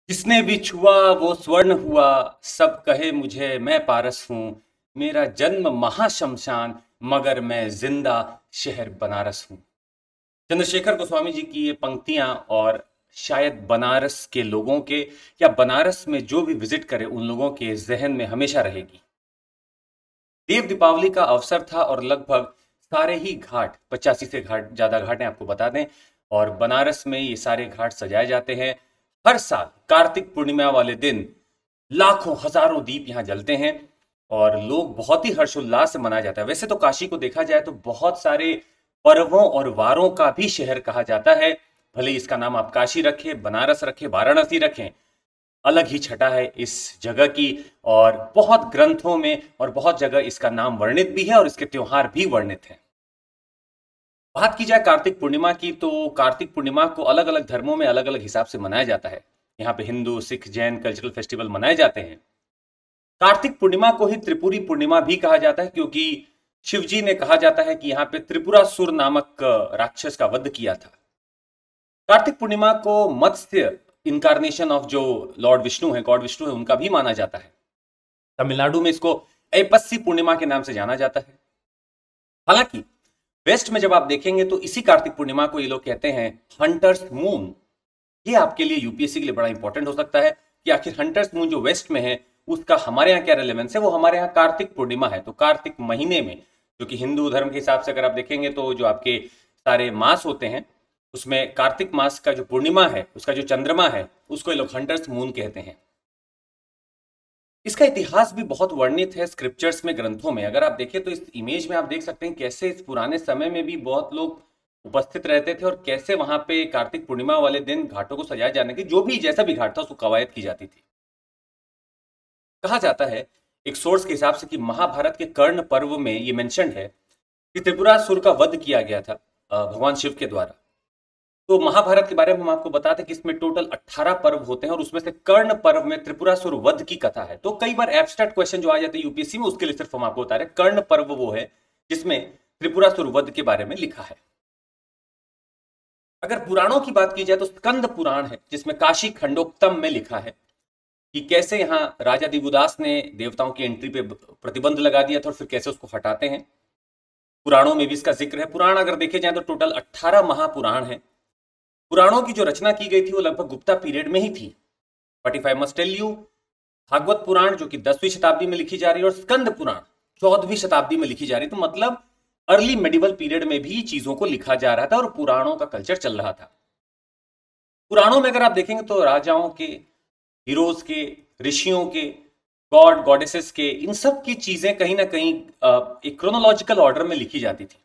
जिसने भी छुआ वो स्वर्ण हुआ। सब कहे मुझे मैं पारस हूँ। मेरा जन्म महाशमशान मगर मैं जिंदा शहर बनारस हूँ। चंद्रशेखर गोस्वामी जी की ये पंक्तियां और शायद बनारस के लोगों के या बनारस में जो भी विजिट करे उन लोगों के जहन में हमेशा रहेगी। देव दीपावली का अवसर था और लगभग सारे ही घाट 85 से घाट ज्यादा घाट हैं आपको बता दें। और बनारस में ये सारे घाट सजाए जाते हैं। हर साल कार्तिक पूर्णिमा वाले दिन लाखों हजारों दीप यहाँ जलते हैं और लोग बहुत ही हर्षोल्लास से मनाया जाता है। वैसे तो काशी को देखा जाए तो बहुत सारे पर्वों और वारों का भी शहर कहा जाता है। भले ही इसका नाम आप काशी रखें, बनारस रखें, वाराणसी रखें, अलग ही छटा है इस जगह की। और बहुत ग्रंथों में और बहुत जगह इसका नाम वर्णित भी है और इसके त्योहार भी वर्णित हैं। बात की जाए कार्तिक पूर्णिमा की तो कार्तिक पूर्णिमा को अलग अलग धर्मों में अलग अलग हिसाब से मनाया जाता है। यहाँ पे हिंदू, सिख, जैन कल्चरल फेस्टिवल मनाए जाते हैं। कार्तिक पूर्णिमा को ही त्रिपुरी पूर्णिमा भी कहा जाता है क्योंकि शिव जी ने कहा जाता है कि यहाँ पे त्रिपुरासुर नामक राक्षस का वध किया था। कार्तिक पूर्णिमा को मत्स्य इनकारनेशन ऑफ जो लॉर्ड विष्णु है, गॉड विष्णु है, उनका भी माना जाता है। तमिलनाडु में इसको ऐपस्सी पूर्णिमा के नाम से जाना जाता है। हालांकि वेस्ट में जब आप देखेंगे तो इसी कार्तिक पूर्णिमा को ये लोग कहते हैं हंटर्स मून। ये आपके लिए यूपीएससी के लिए बड़ा इंपॉर्टेंट हो सकता है कि आखिर हंटर्स मून जो वेस्ट में है उसका हमारे यहाँ क्या रेलेवेंस है। वो हमारे यहाँ कार्तिक पूर्णिमा है। तो कार्तिक महीने में, जो कि हिंदू धर्म के हिसाब से अगर आप देखेंगे तो जो आपके सारे मास होते हैं उसमें कार्तिक मास का जो पूर्णिमा है, उसका जो चंद्रमा है, उसको ये लोग हंटर्स मून कहते हैं। इसका इतिहास भी बहुत वर्णित है स्क्रिप्चर्स में, ग्रंथों में। अगर आप देखें तो इस इमेज में आप देख सकते हैं कैसे इस पुराने समय में भी बहुत लोग उपस्थित रहते थे और कैसे वहां पे कार्तिक पूर्णिमा वाले दिन घाटों को सजाए जाने की, जो भी जैसा भी घाट था उसको कवायद की जाती थी। कहा जाता है एक सोर्स के हिसाब से कि महाभारत के कर्ण पर्व में ये मेंशन है कि त्रिपुरासुर का वध किया गया था भगवान शिव के द्वारा। तो महाभारत के बारे में हम आपको बताते हैं कि इसमें टोटल 18 पर्व होते हैं और उसमें से कर्ण पर्व में त्रिपुरासुर वध की कथा है। तो कई बार एब्स्ट्रैक्ट क्वेश्चन जो आ जाते हैं यूपीएससी में, उसके लिए सिर्फ हम आपको बता रहे हैं कर्ण पर्व वो है जिसमें त्रिपुरासुर वध के बारे में लिखा है। अगर पुराणों की बात की जाए तो स्कंद पुराण है जिसमें काशी खंडोक्तम में लिखा है कि कैसे यहाँ राजा दिवुदास ने देवताओं की एंट्री पे प्रतिबंध लगा दिया था और फिर कैसे उसको हटाते हैं। पुराणों में भी इसका जिक्र है। पुराण अगर देखे जाए तो टोटल 18 महापुराण है। पुराणों की जो रचना की गई थी वो लगभग गुप्ता पीरियड में ही थी। But if I must tell you, Bhagavata Purana जो कि 10वीं शताब्दी में लिखी जा रही है और स्कंद पुराण 14वीं शताब्दी में लिखी जा रही है। तो मतलब अर्ली मेडिवल पीरियड में भी चीजों को लिखा जा रहा था और पुराणों का कल्चर चल रहा था। पुराणों में अगर आप देखेंगे तो राजाओं के, हीरोज के, ऋषियों के, गॉड गॉडेसेस के, इन सब की चीजें कहीं ना कहीं एक क्रोनोलॉजिकल ऑर्डर में लिखी जाती थी।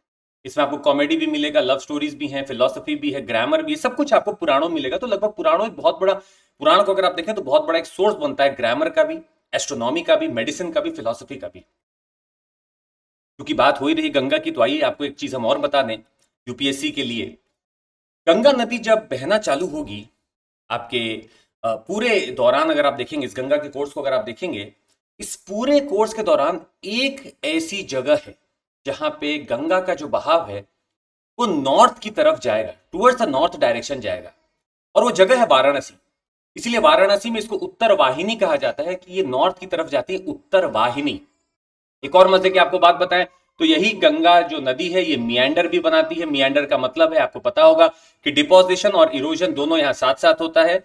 इसमें आपको कॉमेडी भी मिलेगा, लव स्टोरीज भी हैं, फिलोसफी भी है, ग्रामर भी है, सब कुछ आपको पुराणों में मिलेगा। तो लगभग पुराणों एक बहुत बड़ा, पुराण को अगर आप देखें तो बहुत बड़ा एक सोर्स बनता है ग्रामर का भी, एस्ट्रोनॉमी का भी, मेडिसिन का भी, फिलोसफी का भी। क्योंकि बात हो ही रही गंगा की तो आइए आपको एक चीज हम और बता दें यूपीएससी के लिए। गंगा नदी जब बहना चालू होगी आपके पूरे दौरान, अगर आप देखेंगे इस गंगा के कोर्स को, अगर आप देखेंगे इस पूरे कोर्स के दौरान एक ऐसी जगह है जहां पे गंगा का जो बहाव है वो नॉर्थ की तरफ जाएगा, टुवर्ड्स द नॉर्थ डायरेक्शन जाएगा, और वो जगह है वाराणसी। इसीलिए वाराणसी में इसको उत्तर वाहिनी कहा जाता है कि ये नॉर्थ की तरफ जाती है, उत्तर वाहिनी। एक और मजे की आपको बात बताएं तो यही गंगा जो नदी है ये मियांडर भी बनाती है। मियांडर का मतलब है, आपको पता होगा कि डिपोजिशन और इरोजन दोनों यहां साथ साथ होता है।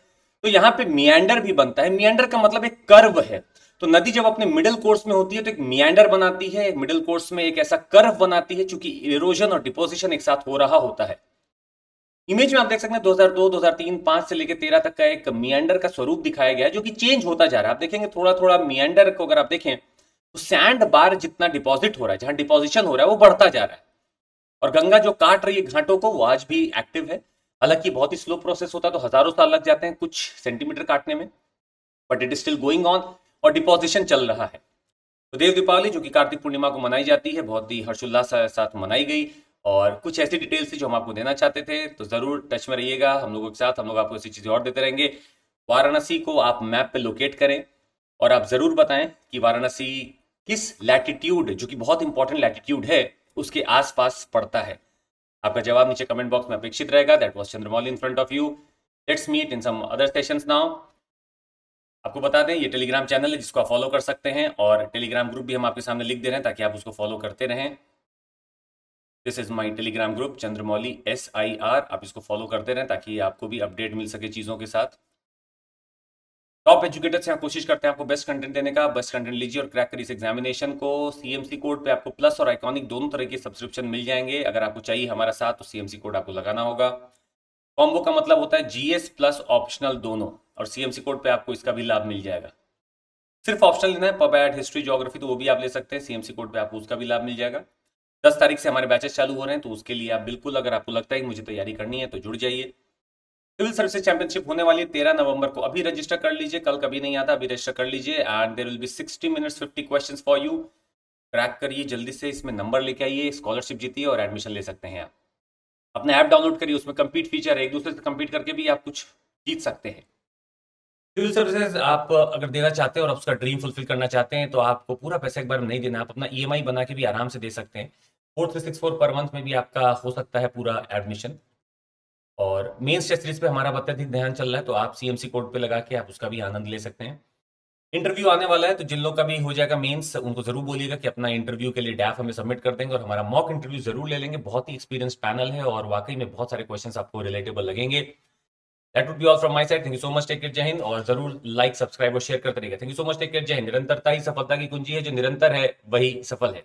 तो यहां पे मियांडर भी बनता है। मियांडर का मतलब एक कर्व है। तो नदी जब अपने मिडिल कोर्स में होती है तो एक मियांडर बनाती है, मिडिल कोर्स में एक ऐसा कर्व बनाती है चूंकि इरोजन और डिपोजिशन एक साथ हो रहा होता है। इमेज में आप देख सकते हैं 2002, 2003, 5 से लेकर 13 तक का एक मियांडर का स्वरूप दिखाया गया है जो कि चेंज होता जा रहा है। आप देखेंगे थोड़ा थोड़ा मियांडर को अगर आप देखें तो सैंड बार जितना डिपॉजिट हो रहा है, जहां डिपोजिशन हो रहा है, वो बढ़ता जा रहा है। और गंगा जो काट रही है घाटों को वो आज भी एक्टिव है। हालांकि बहुत ही स्लो प्रोसेस होता है, तो हजारों साल लग जाते हैं कुछ सेंटीमीटर काटने में, but it is still going on और डिपोजिशन चल रहा है। तो देव दीपावली जो कि कार्तिक पूर्णिमा को मनाई जाती है, बहुत ही हर्षोल्लास के साथ मनाई गई। और कुछ ऐसी डिटेल्स थी जो हम आपको देना चाहते थे, तो जरूर टच में रहिएगा हम लोगों के साथ। हम लोग आपको ऐसी चीजें और देते रहेंगे। वाराणसी को आप मैप पे लोकेट करें और आप जरूर बताएं कि वाराणसी किस लैटिट्यूड, जो कि बहुत इंपॉर्टेंट लैटिट्यूड है, उसके आसपास पड़ता है। आपका जवाब नीचे कमेंट बॉक्स में अपेक्षित रहेगा। That was Chandramouli in front of you. Let's meet in some other sessions now. आपको बता दें ये टेलीग्राम चैनल है जिसको आप फॉलो कर सकते हैं, और टेलीग्राम ग्रुप भी हम आपके सामने लिख दे रहे हैं ताकि आप उसको फॉलो करते रहें। This is my Telegram group Chandramouli SIR, आप इसको फॉलो करते रहें ताकि आपको भी अपडेट मिल सके चीज़ों के साथ। टॉप एजुकेटर से हम कोशिश करते हैं आपको बेस्ट कंटेंट देने का। बेस्ट कंटेंट लीजिए और क्रैक करिए इस एग्जामिनेशन को। CMC कोड पे आपको प्लस और आइकॉनिक दोनों तरह के सब्सक्रिप्शन मिल जाएंगे। अगर आपको चाहिए हमारा साथ तो CMC कोड आपको लगाना होगा। कॉम्बो का मतलब होता है GS प्लस ऑप्शनल दोनों, और CMC कोड पे आपको इसका भी लाभ मिल जाएगा। सिर्फ ऑप्शनल लेना है, पब एड, हिस्ट्री, ज्योग्राफी, तो वो भी आप ले सकते हैं। CMC कोड पे आपको उसका भी लाभ मिल जाएगा। 10 तारीख से हमारे बैचेस चालू हो रहे हैं, तो उसके लिए आप बिल्कुल, अगर आपको लगता है कि मुझे तैयारी करनी है तो जुड़ जाइए। सिविल सर्विसेज चैंपियनशिप होने वाली है 13 नवंबर को। अभी रजिस्टर कर लीजिए, कल कभी नहीं आता, अभी रजिस्टर कर लीजिए। And there will be 60 minutes 50 questions for you. Crack करिए जल्दी से, इसमें नंबर लेके आइए, स्कॉलरशिप जीतिए और एडमिशन ले सकते हैं आप। अपना ऐप डाउनलोड करिए, उसमें कम्पीट फीचर है, एक दूसरे से कम्पीट करके भी आप कुछ जीत सकते हैं। सिविल सर्विसेज आप अगर देना चाहते हैं और उसका ड्रीम फुलफिल करना चाहते हैं तो आपको पूरा पैसा एक बार नहीं देना, आप अपना EMI बना के भी आराम से दे सकते हैं। 4364 पर मंथ में भी आपका हो सकता है पूरा एडमिशन। और मेंस टेस्ट सीरीज पे हमारा अत्यधिक ध्यान चल रहा है, तो आप CMC कोड पे लगा के आप उसका भी आनंद ले सकते हैं। इंटरव्यू आने वाला है, तो जिन लोग का भी हो जाएगा मेंस, उनको जरूर बोलिएगा कि अपना इंटरव्यू के लिए डैफ हमें सबमिट कर देंगे और हमारा मॉक इंटरव्यू जरूर ले लेंगे। बहुत ही एक्सपीरियंस पैनल है और वाकई में बहुत सारे क्वेश्चंस आपको रिलेटेबल लगेंगे। That would be all from my side. Thank you so much, take care, जय हिंद। और जरूर लाइक, सब्सक्राइब और शेयर करते रहिएगा। Thank you so much, take care, जय हिंद। निरंतरता ही सफलता की कुंजी है, जो निरंतर है वही सफल है।